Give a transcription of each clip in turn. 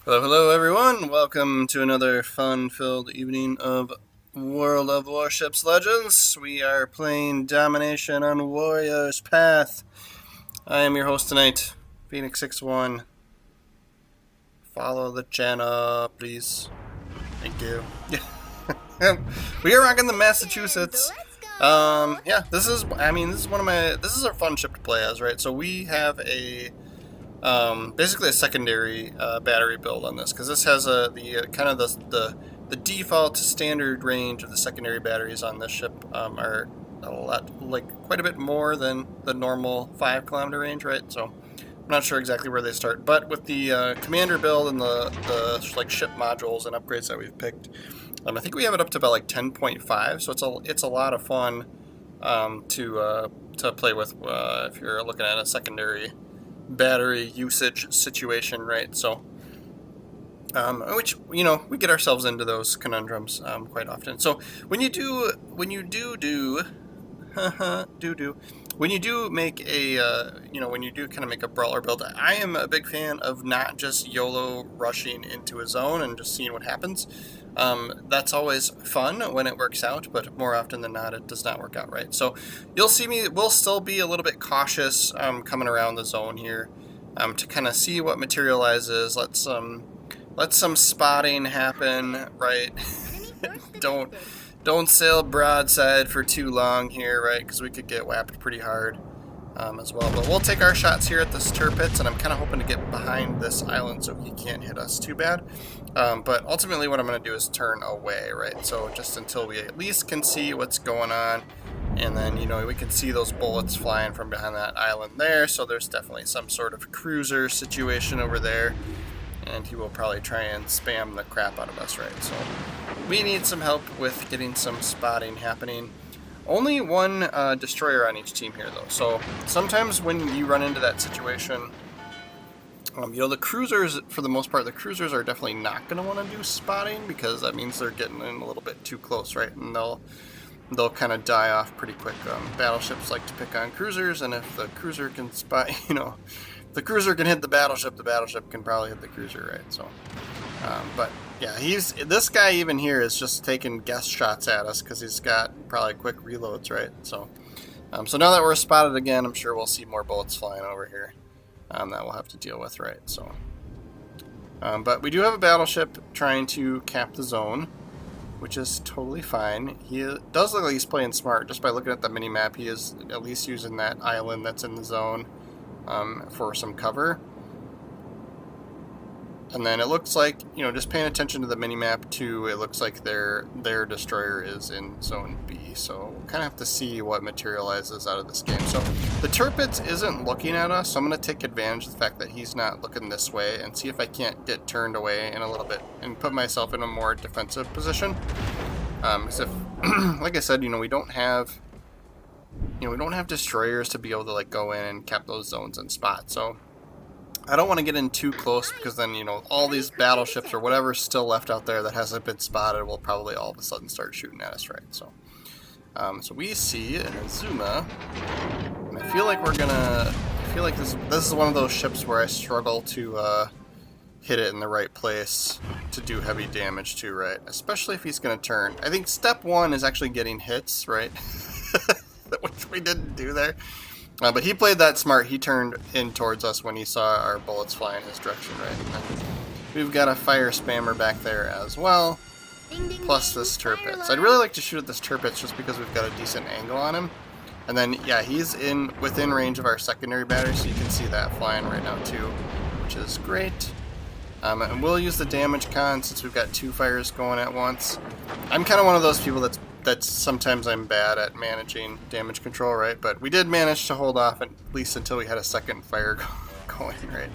Hello, hello, everyone. Welcome to another fun-filled evening of World of Warships Legends. We are playing Domination on Warrior's Path. I am your host tonight, Phoenix61. Follow the channel, please. Thank you. We are rocking the Massachusetts. This is this is our fun ship to play as, right? So we have basically a secondary battery build on this, because this has the default standard range of the secondary batteries on this ship are a lot, quite a bit more than the normal 5 kilometer range, right? So I'm not sure exactly where they start, but with the commander build and the ship modules and upgrades that we've picked, I think we have it up to about 10.5. So it's a lot of fun to play with if you're looking at a secondary battery usage situation, right? So, which we get ourselves into those conundrums quite often. So when you do when you do make when you do kind of make a brawler build, I am a big fan of not just YOLO rushing into a zone and just seeing what happens. That's always fun when it works out, but more often than not, it does not work out right. So you'll see we'll still be a little bit cautious coming around the zone here to kind of see what materializes. Let some spotting happen, right? Don't sail broadside for too long here, right? Because we could get whapped pretty hard as well. But we'll take our shots here at this turpits, and I'm kind of hoping to get behind this island so he can't hit us too bad. But ultimately what I'm going to do is turn away, right? So just until we at least can see what's going on, and then, we can see those bullets flying from behind that island there. So there's definitely some sort of cruiser situation over there, and he will probably try and spam the crap out of us, right? So we need some help with getting some spotting happening. Only one destroyer on each team here, though. So sometimes when you run into that situation, the cruisers, for the most part, the cruisers are definitely not going to want to do spotting, because that means they're getting in a little bit too close, right? And they'll kind of die off pretty quick. Battleships like to pick on cruisers, and if the cruiser can spot, if the cruiser can hit the battleship can probably hit the cruiser, right? So, but yeah, this guy even here is just taking guess shots at us because he's got probably quick reloads, right? So, so now that we're spotted again, I'm sure we'll see more bullets flying over here that we'll have to deal with, right? So, but we do have a battleship trying to cap the zone, which is totally fine. He does look like he's playing smart. Just by looking at the mini-map, he is at least using that island that's in the zone for some cover. And then it looks like, just paying attention to the mini-map too, it looks like their destroyer is in Zone B. So we'll kind of have to see what materializes out of this game. So the Turpitz isn't looking at us, so I'm going to take advantage of the fact that he's not looking this way and see if I can't get turned away in a little bit and put myself in a more defensive position. Because if, like I said, we don't have destroyers to be able to go in and cap those zones and spot. So I don't want to get in too close, because then, all these battleships or whatever's still left out there that hasn't been spotted will probably all of a sudden start shooting at us, right? So, so we see an Azuma, and I feel like this is one of those ships where I struggle to hit it in the right place to do heavy damage to, right? Especially if he's going to turn. I think step one is actually getting hits, right? Which we didn't do there. But he played that smart. He turned in towards us when he saw our bullets fly in his direction, right? And we've got a fire spammer back there as well, plus this Turpitz. I'd really like to shoot at this Turpitz just because we've got a decent angle on him. And then, yeah, he's within range of our secondary battery, so you can see that flying right now too, which is great. And we'll use the damage con since we've got 2 fires going at once. I'm kind of one of those people that's sometimes I'm bad at managing damage control, right? But we did manage to hold off at least until we had a second fire going, right?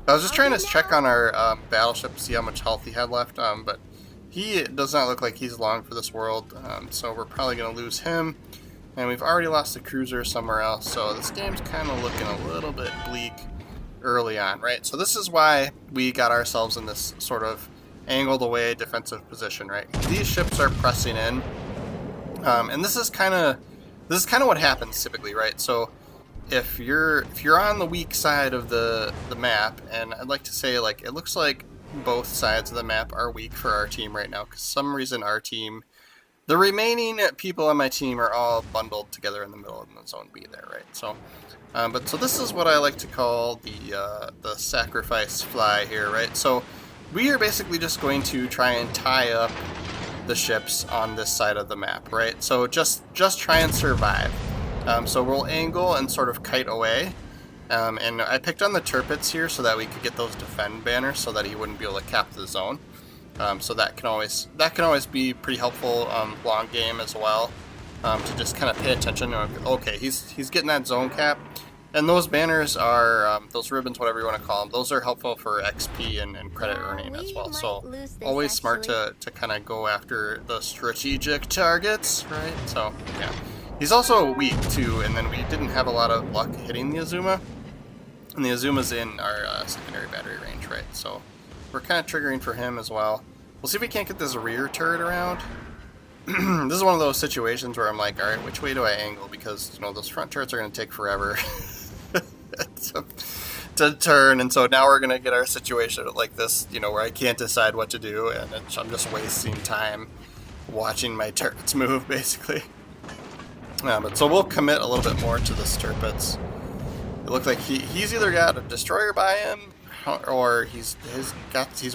I was just trying to check on our battleship, see how much health he had left, but he does not look like he's long for this world, so we're probably going to lose him. And we've already lost a cruiser somewhere else, so this game's kind of looking a little bit bleak early on, right? So this is why we got ourselves in this sort of angled away defensive position, right? These ships are pressing in. And this is kind of what happens typically, right? So if you're on the weak side of the map, and I'd like to say, like, it looks like both sides of the map are weak for our team right now, because some reason our team, the remaining people on my team are all bundled together in the middle of the zone B there, right? So, so this is what I like to call the sacrifice fly here, right? So we are basically just going to try and tie up the ships on this side of the map, right? So just try and survive. So we'll angle and sort of kite away. And I picked on the Turpits here so that we could get those defend banners so that he wouldn't be able to cap the zone. So that can always be pretty helpful long game as well, to just kind of pay attention. Okay, he's getting that zone cap, and those banners are those ribbons, whatever you want to call them. Those are helpful for XP and credit earning as well. So always smart to kind of go after the strategic targets, right? So yeah, he's also weak too, and then we didn't have a lot of luck hitting the Azuma. And the Azuma's in our secondary battery range, right? So we're kind of triggering for him as well. We'll see if we can't get this rear turret around. This is one of those situations where I'm like, all right, which way do I angle? Because, you know, those front turrets are going to take forever to turn. And so now we're going to get our situation like this, you know, where I can't decide what to do. And I'm just wasting time watching my turrets move, basically. But so we'll commit a little bit more to this Turpits. It looked like he's either got a destroyer by him, or he's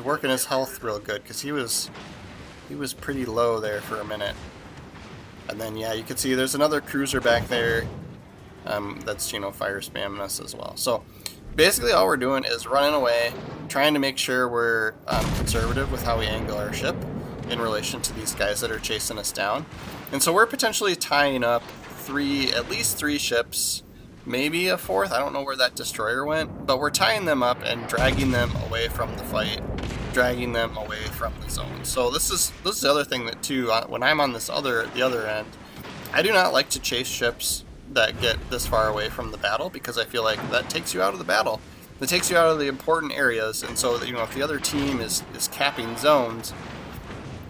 working his health real good, because he was pretty low there for a minute. And then yeah, you can see there's another cruiser back there that's, you know, fire spamming us as well. So basically all we're doing is running away, trying to make sure we're conservative with how we angle our ship in relation to these guys that are chasing us down. And so we're potentially tying up at least three ships, maybe a fourth. I don't know where that destroyer went, but we're tying them up and dragging them away from the fight, dragging them away from the zone. So this is the other thing that too, when I'm on the other end, I do not like to chase ships that get this far away from the battle, because I feel like that takes you out of the battle. It takes you out of the important areas, and so that, you know, if the other team is capping zones,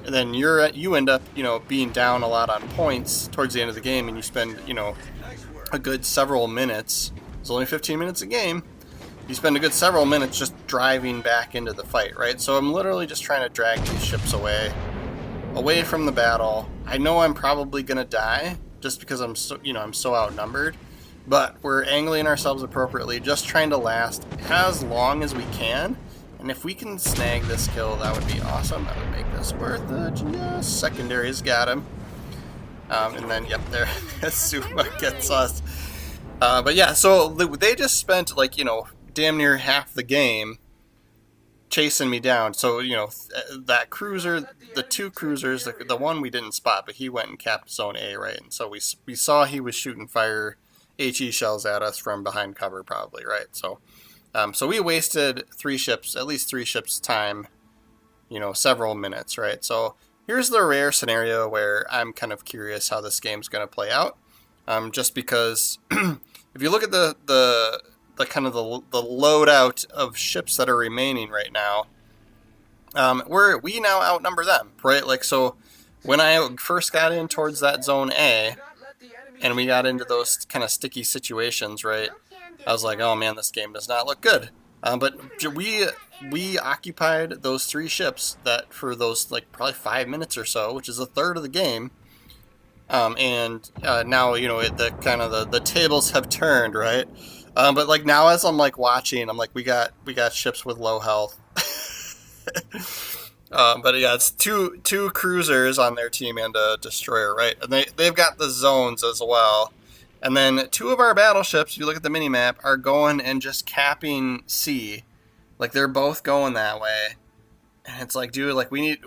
then you end up, you know, being down a lot on points towards the end of the game, and you spend, you know, a good several minutes. It's only 15 minutes a game. You spend a good several minutes just driving back into the fight, right? So I'm literally just trying to drag these ships away from the battle. I know I'm probably gonna die just because I'm so outnumbered, but we're angling ourselves appropriately, just trying to last as long as we can. And if we can snag this kill, that would be awesome. That would make this worth it. Yes, secondary's got him. And then, yep, there, Suma gets us. But yeah, so they just spent, like, you know, damn near half the game chasing me down. So, you know, that cruiser, the two cruisers, the one we didn't spot, but he went and capped zone A, right? And so we saw he was shooting fire HE shells at us from behind cover, probably, right? So, so we wasted at least three ships time, you know, several minutes, right? So here's the rare scenario where I'm kind of curious how this game's going to play out, just because if you look at the kind of the loadout of ships that are remaining right now, we now outnumber them, right? Like, so when I first got in towards that zone A, and we got into those kind of sticky situations, right, I was like, oh man, this game does not look good. But we occupied those three ships that for those, like, probably 5 minutes or so, which is a third of the game. And now, you know, the tables have turned, right? But like now, as I'm like watching, I'm like, we got ships with low health. But yeah, it's two cruisers on their team and a destroyer, right? And they've got the zones as well. And then two of our battleships, if you look at the mini map, are going and just capping C. Like, they're both going that way. And it's like, dude, like, we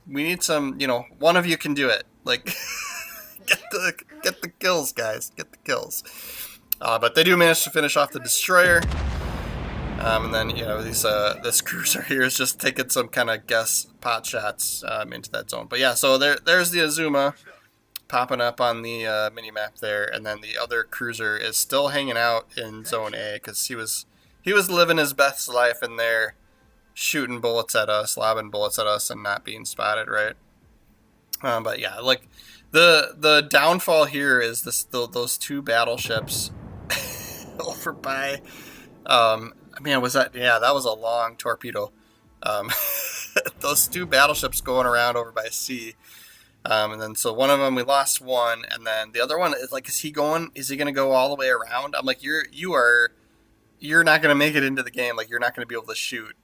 need some, you know, one of you can do it. Like, get the kills, guys. Get the kills. But they do manage to finish off the destroyer. And then, you know, this cruiser here is just taking some kind of guess pot shots into that zone. But yeah, so there's the Azuma popping up on the mini map there, and then the other cruiser is still hanging out in zone A because he was living his best life in there, shooting bullets at us, lobbing bullets at us, and not being spotted, right? But yeah, like the downfall here is those two battleships over by. Man, that was a long torpedo. Um, those two battleships going around over by sea. And then so one of them we lost one, and then the other one is like, is he going to go all the way around? I'm like, you're not gonna make it into the game. Like, you're not gonna be able to shoot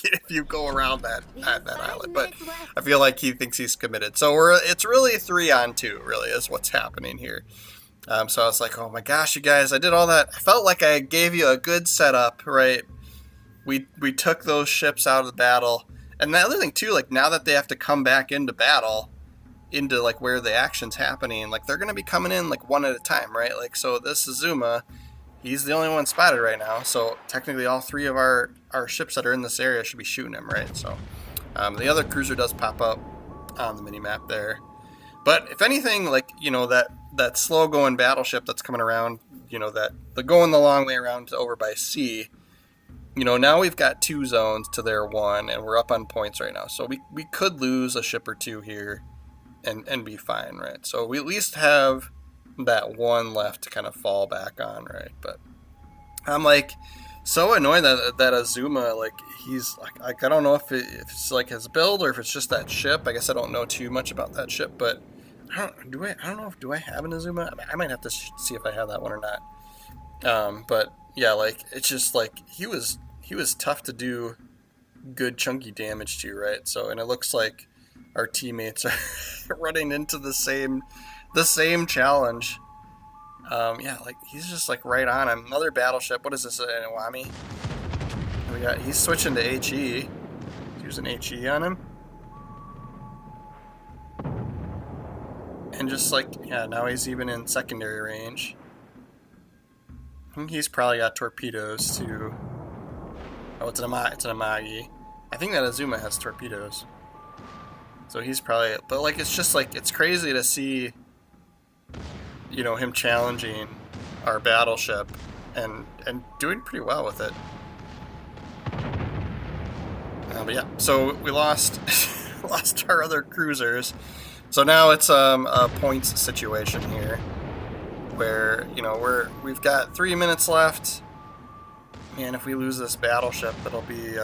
if you go around that island. But I feel like he thinks he's committed. So it's really 3-on-2. Really is what's happening here. So I was like, oh my gosh, you guys, I did all that. I felt like I gave you a good setup, right? We took those ships out of the battle. And the other thing too, like, now that they have to come back into battle, into like where the action's happening, like, they're gonna be coming in like one at a time, right? Like, so this Azuma, he's the only one spotted right now, so technically all three of our ships that are in this area should be shooting him, right? So the other cruiser does pop up on the mini-map there. But if anything, like, that slow-going battleship that's coming around, that the going the long way around to over by sea, now we've got 2 zones to their 1, and we're up on points right now. So we could lose a ship or 2 here and be fine, right? So we at least have that 1 left to kind of fall back on, right? But I'm like so annoyed that Azuma, like, he's like I don't know if it's like his build or if it's just that ship. I guess I don't know too much about that ship, but I don't know if do I have an Azuma? I might have to see if I have that one or not. But yeah, like, it's just like he was tough to do good chunky damage to, right? So, and it looks like our teammates are running into the same challenge. Yeah, like, he's just like right on him. Another battleship. What is this? An Iwami? He's switching to HE. Using HE on him. And just like, yeah, now he's even in secondary range. I think he's probably got torpedoes too. Oh, it's an Amagi. I think that Azuma has torpedoes. So he's probably, but like, it's just like, it's crazy to see, him challenging our battleship and doing pretty well with it. But yeah, so we lost our other cruisers. So now it's a points situation here, where we've got 3 minutes left. Man, if we lose this battleship, that'll be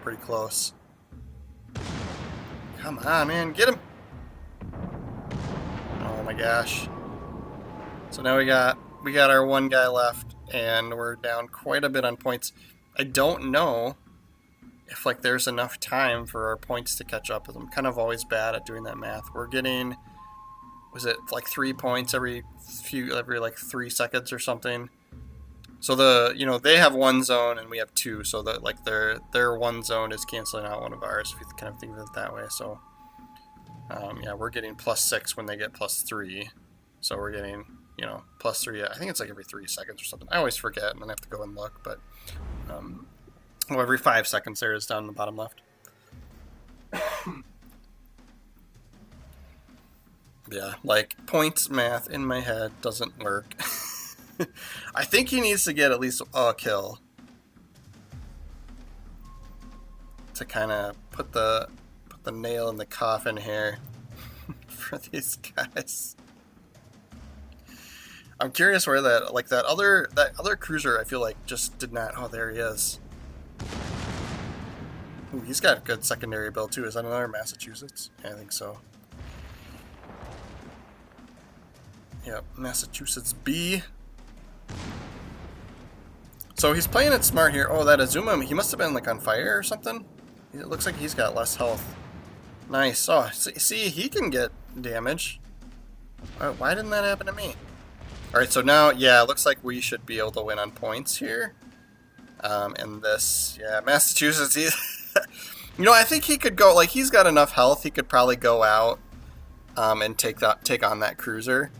pretty close. Come on, man, get him! Oh my gosh! So now we got our 1 guy left, and we're down quite a bit on points. I don't know if, like, there's enough time for our points to catch up with them. I'm kind of always bad at doing that math. We're getting, was it like 3 points every like 3 seconds or something? So they have 1 zone and we have 2, so that, like, their 1 zone is canceling out one of ours, if you kind of think of it that way. So yeah, we're getting +6 when they get +3. So we're getting, +3. I think it's like every 3 seconds or something. I always forget and then I have to go and look, but well, every 5 seconds there is down in the bottom left. Yeah, like, points math in my head doesn't work. I think he needs to get at least a kill to kind of put the nail in the coffin here for these guys. I'm curious where that other cruiser, I feel like, just did not. Oh, there he is. Ooh, he's got a good secondary build too. Is that another Massachusetts? Yeah, I think so. Yep, Massachusetts B. So he's playing it smart here. Oh, that Azuma, he must have been like on fire or something. It looks like he's got less health. Nice. Oh, see, he can get damage. Why didn't that happen to me? Alright, so now, yeah, it looks like we should be able to win on points here. And this, yeah, Massachusetts, I think he could go, like, he's got enough health, he could probably go out and take on that cruiser.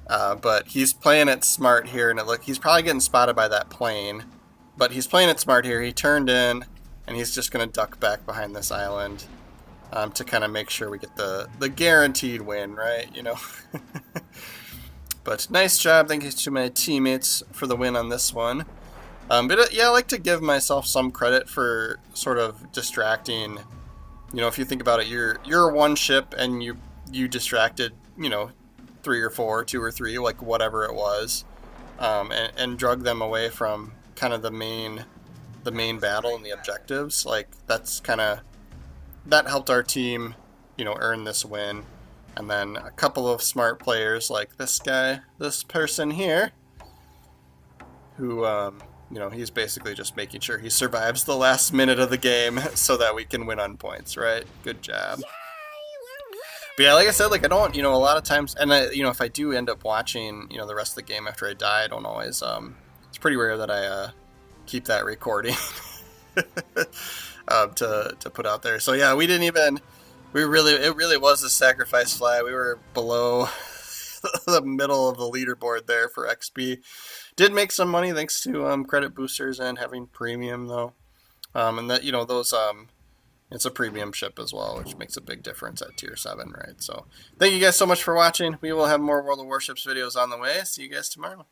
But he's playing it smart here, and he's probably getting spotted by that plane. But he's playing it smart here. He turned in, and he's just going to duck back behind this island to kind of make sure we get the guaranteed win, right? But nice job. Thank you to my teammates for the win on this one. But yeah, I like to give myself some credit for sort of distracting. If you think about it, you're 1 ship, and you distracted, 3 or 4, 2 or 3, like whatever it was, and drug them away from kind of the main the main battle and the objectives. Like that's kind of that helped our team, you know, earn this win. And then a couple of smart players like this guy, this person here, who, you know, he's basically just making sure he survives the last minute of the game so that we can win on points, right? Good job. But yeah, like I said, like I don't, you know, a lot of times, and you know, if I do end up watching, you know, the rest of the game after I die, I don't always, it's pretty rare that I keep that recording to put out there. So yeah, we didn't even, it really was a sacrifice fly. We were below the middle of the leaderboard there for XP. Did make some money thanks to credit boosters and having premium though, and that, you know, those it's a premium ship as well, which makes a big difference at tier 7, right? So thank you guys so much for watching. We will have more World of Warships videos on the way. See you guys tomorrow.